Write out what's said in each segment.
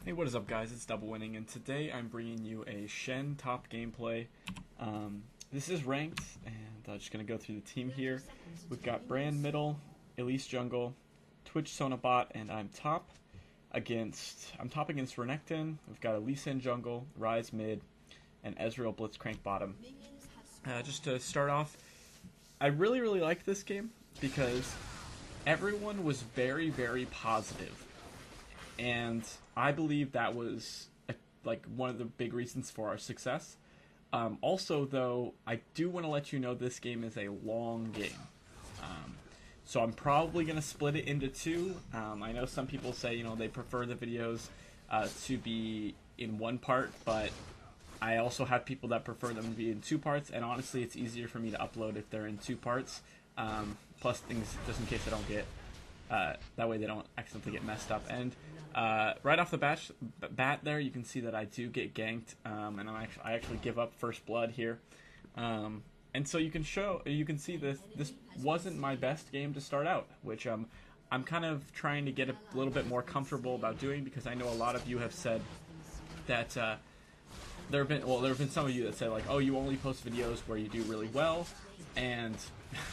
Hey, what is up, guys? It's DoubleWinning, and today I'm bringing you a Shen top gameplay. This is ranked, and I'm just going to go through the team here. We've got Brand middle, Elise jungle, Twitch Sonabot, and I'm top against Renekton. We've got Elise in jungle, Ryze mid, and Ezreal Blitzcrank bottom. Just to start off, I really like this game because everyone was very positive. And I believe that was like one of the big reasons for our success. Also, though, I do want to let you know this game is a long game. So I'm probably going to split it into two. I know some people say, they prefer the videos to be in one part, but I also have people that prefer them to be in two parts, and honestly, it's easier for me to upload if they're in two parts. Plus things, just in case I don't get, that way they don't accidentally get messed up. And right off the bat there, you can see that I do get ganked, and I actually give up first blood here. And so you can see this wasn't my best game to start out, which I'm kind of trying to get a little bit more comfortable about doing, because I know a lot of you have said that there have been some of you that say, like, oh, you only post videos where you do really well, and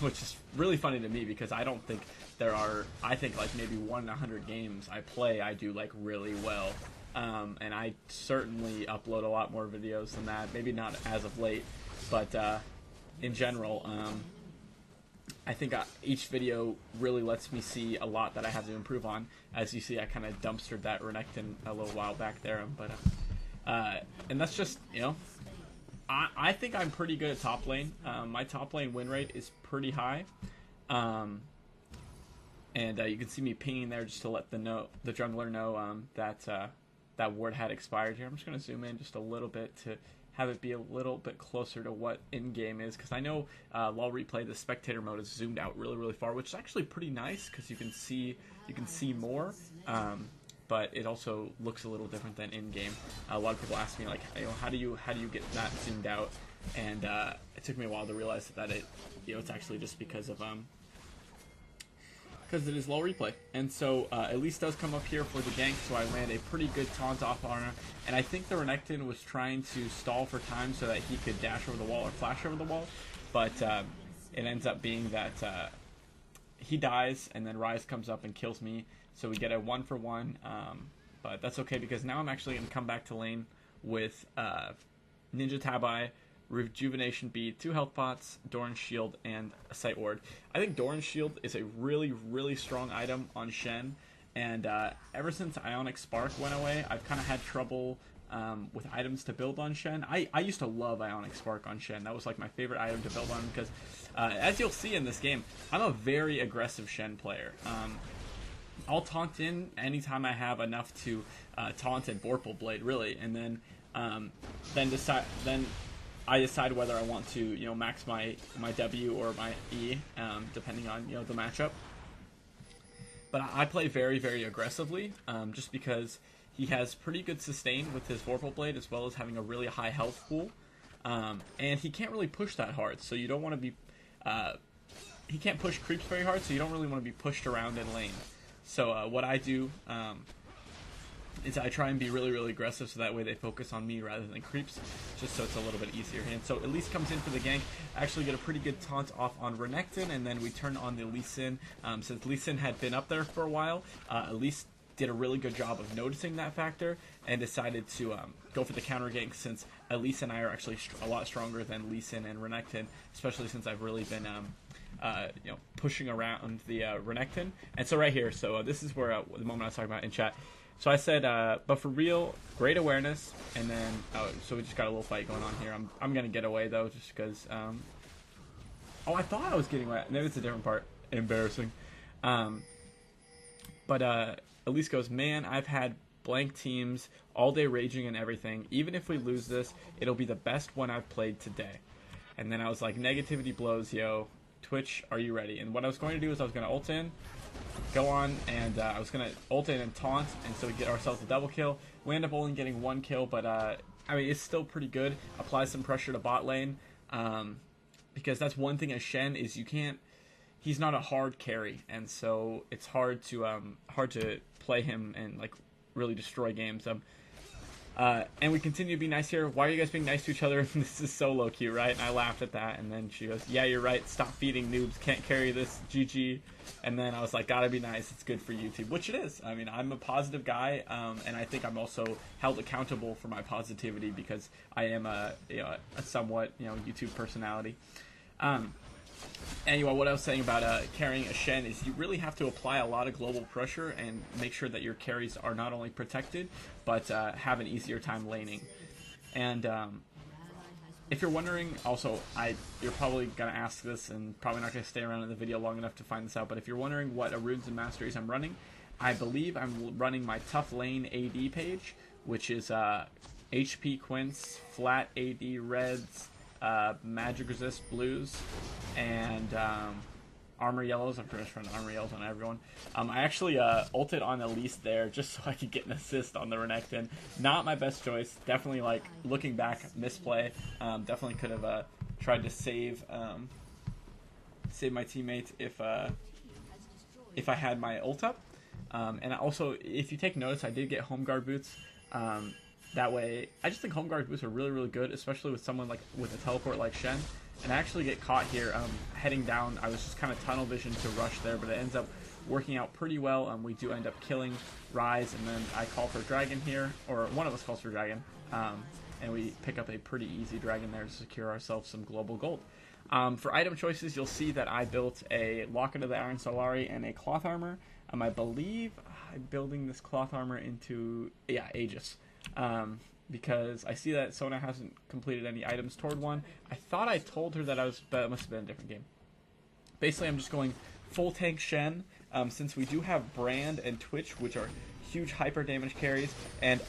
which is really funny to me, because I don't think there are, I think like maybe 1 in 100 games I do like really well, and I certainly upload a lot more videos than that, maybe not as of late, but in general, I think each video really lets me see a lot that I have to improve on. As you see, I kind of dumpstered that Renekton a little while back there, but and that's just, I think I'm pretty good at top lane. My top lane win rate is pretty high, and you can see me pinging there just to let the jungler know that ward had expired here. I'm just going to zoom in just a little bit to have it be a little bit closer to what in-game is, because I know LoL Replay, the spectator mode is zoomed out really far, which is actually pretty nice because you can see more. But it also looks a little different than in-game. A lot of people ask me, like, how do you get that zoomed out? And it took me a while to realize that it's actually just because of because it is low replay. And so Elise does come up here for the gank, so I land a pretty good taunt off on her. And I think the Renekton was trying to stall for time so that he could dash over the wall or flash over the wall, but it ends up being that he dies, and then Ryze comes up and kills me. So we get a 1-for-1, but that's okay, because now I'm actually going to come back to lane with Ninja Tabi, Rejuvenation Bead, 2 health pots, Doran's Shield, and a Sight Ward. I think Doran's Shield is a really strong item on Shen, and ever since Ionic Spark went away, I've kind of had trouble with items to build on Shen. I used to love Ionic Spark on Shen. That was like my favorite item to build on, because as you'll see in this game, I'm a very aggressive Shen player. I'll taunt in anytime I have enough to taunt and Vorpal Blade, really, and then I decide whether I want to max my W or my E, depending on the matchup. But I play very aggressively, just because he has pretty good sustain with his Vorpal Blade, as well as having a really high health pool, and he can't really push that hard. So you don't want to be he can't push creeps very hard, so you don't really want to be pushed around in lane. So what I do is I try and be really aggressive, so that way they focus on me rather than creeps, just so it's a little bit easier. And so Elise comes in for the gank, actually get a pretty good taunt off on Renekton, and then we turn on the Lee Sin. Since Lee Sin had been up there for a while, Elise did a really good job of noticing that factor and decided to go for the counter gank, since Elise and I are actually a lot stronger than Lee Sin and Renekton, especially since I've really been pushing around the Renekton. And so right here, so this is where the moment I was talking about in chat. So I said, but for real, great awareness, and then so we just got a little fight going on here. I'm gonna get away though, just because. Oh, I thought I was getting away. Maybe it's a different part. Embarrassing. But Elise goes, man, I've had blank teams all day, raging and everything. Even if we lose this, it'll be the best one I've played today. And then I was like, negativity blows, yo. Twitch, are you ready? And what I was going to do is I was going to ult in, go on, and I was going to ult in and taunt, and so we get ourselves a double kill. We end up only getting 1 kill, but I mean, it's still pretty good. Apply some pressure to bot lane, because that's one thing as Shen is he's not a hard carry, and so it's hard to play him and like really destroy games. And we continue to be nice here. Why are you guys being nice to each other? This is so low-key, right? And I laughed at that, and then she goes, yeah, you're right. Stop feeding noobs. Can't carry this. GG. And then I was like, gotta be nice. It's good for YouTube, which it is. I mean, I'm a positive guy, and I think I'm also held accountable for my positivity because I am a somewhat, YouTube personality. Anyway, what I was saying about carrying a Shen is you really have to apply a lot of global pressure and make sure that your carries are not only protected, but have an easier time laning. And if you're wondering, also, you're probably going to ask this and probably not going to stay around in the video long enough to find this out, but if you're wondering what runes and masteries I'm running, I believe I'm running my tough lane AD page, which is HP Quince, flat AD reds, magic resist blues, and armor yellows. I'm pretty much running armor yellows on everyone. I actually ulted on Elise there just so I could get an assist on the Renekton. Not my best choice. Definitely, like, looking back, misplay. Definitely could have tried to save my teammate if I had my ult up. And also, if you take notice, I did get home guard boots. That way, I just think home guard boots are really, really good, especially with someone like with a teleport like Shen. And I actually get caught here heading down. I was just kind of tunnel vision to rush there, but it ends up working out pretty well. We do end up killing Rise, and then I call for Dragon here, or one of us calls for Dragon, and we pick up a pretty easy Dragon there to secure ourselves some global gold. For item choices, you'll see that I built a Locket of the Iron Solari and a Cloth Armor. I believe I'm building this Cloth Armor into, Aegis. Because I see that Sona hasn't completed any items toward one. I thought I told her that but it must have been a different game. Basically, I'm just going full tank Shen, since we do have Brand and Twitch, which are huge hyper damage carries. And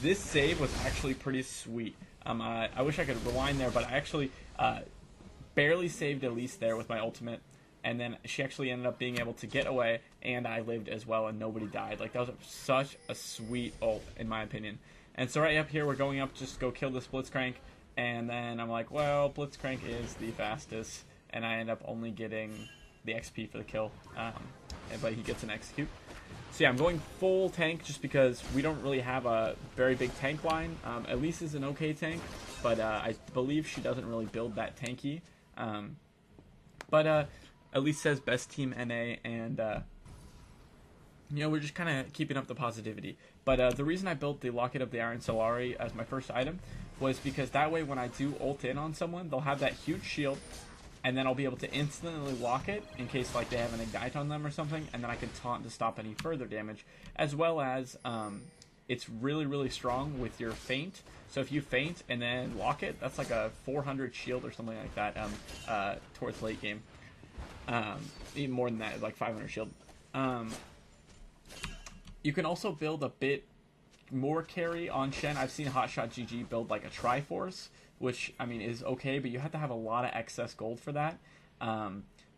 this save was actually pretty sweet. I wish I could rewind there, but I actually barely saved Elise there with my ultimate. And then she actually ended up being able to get away, and I lived as well, and nobody died. Like, that was such a sweet ult, in my opinion. And so right up here, we're going up just go kill this Blitzcrank, and then I'm like, well, Blitzcrank is the fastest, and I end up only getting the XP for the kill, but he gets an execute. So yeah, I'm going full tank just because we don't really have a very big tank line. Elise is an okay tank, but I believe she doesn't really build that tanky. But Elise says best team NA, and we're just kind of keeping up the positivity. But the reason I built the Locket of the Iron Solari as my first item was because that way when I do ult in on someone, they'll have that huge shield, and then I'll be able to instantly lock it in case like they have an ignite on them or something, and then I can taunt to stop any further damage, as well as it's really, really strong with your feint. So if you feint and then lock it, that's like a 400 shield or something like that towards late game. Even more than that, like 500 shield. You can also build a bit more carry on Shen. I've seen Hotshot GG build like a Triforce, which, I mean, is okay, but you have to have a lot of excess gold for that,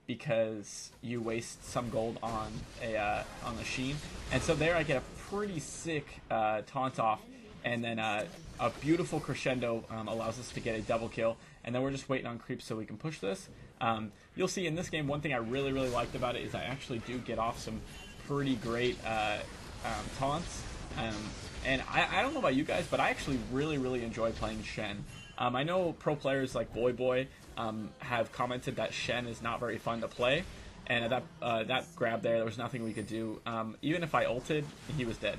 because you waste some gold on a Sheen. And so there I get a pretty sick taunt off, and then a beautiful crescendo allows us to get a double kill, and then we're just waiting on creeps so we can push this. You'll see in this game, one thing I really, really liked about it is I actually do get off some pretty great taunts. And I don't know about you guys, but I actually really, really enjoy playing Shen. I know pro players like Boy have commented that Shen is not very fun to play, and that grab there was nothing we could do. Even if I ulted, he was dead.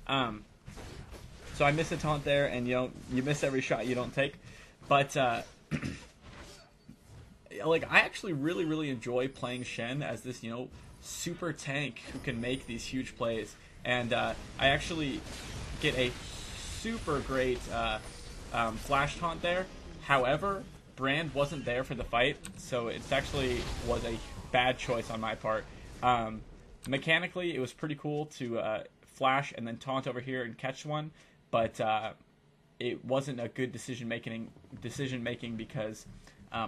So I missed a taunt there, and you miss every shot you don't take. But like, I actually really, really enjoy playing Shen as this, super tank who can make these huge plays. And I actually get a super great flash taunt there. However, Brand wasn't there for the fight, so it actually was a bad choice on my part. Mechanically, it was pretty cool to flash and then taunt over here and catch one, but it wasn't a good decision making because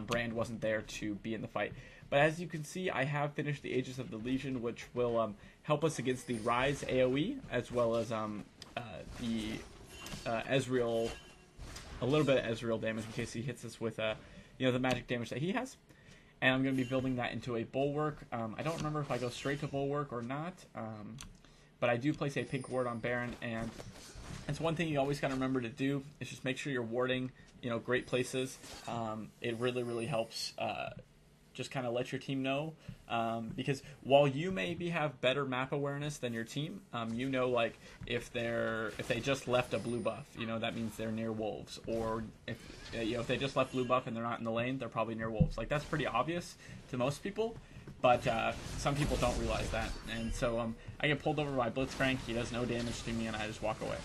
Brand wasn't there to be in the fight. But as you can see, I have finished the Aegis of the Legion, which will help us against the Rise AoE, as well as the Ezreal, a little bit of Ezreal damage in case he hits us with the magic damage that he has. And I'm going to be building that into a Bulwark. I don't remember if I go straight to Bulwark or not, but I do place a pink ward on Baron, and it's one thing you always got to remember to do is just make sure you're warding, great places. It really helps. Just kind of let your team know, because while you maybe have better map awareness than your team, like if they just left a blue buff, that means they're near wolves, or if they just left blue buff and they're not in the lane, they're probably near wolves. Like, that's pretty obvious to most people, but some people don't realize that, and so I get pulled over by Blitzcrank. He does no damage to me, and I just walk away.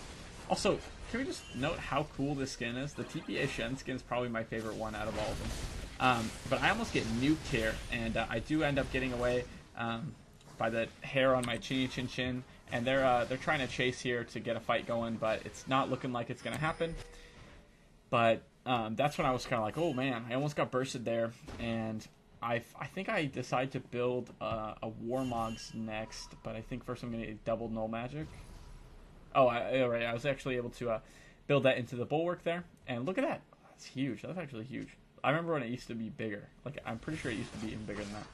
Also, can we just note how cool this skin is? The TPA Shen skin is probably my favorite one out of all of them. But I almost get nuked here, and I do end up getting away by the hair on my chinny chin chin, and they're trying to chase here to get a fight going, but it's not looking like it's going to happen. But that's when I was kind of like, oh man, I almost got bursted there, and I think I decide to build a Warmogs next, but I think first I'm going to double Null Magic. Oh, right, I was actually able to build that into the Bulwark there, and look at that. That's huge. That's actually huge. I remember when it used to be bigger. Like, I'm pretty sure it used to be even bigger than that.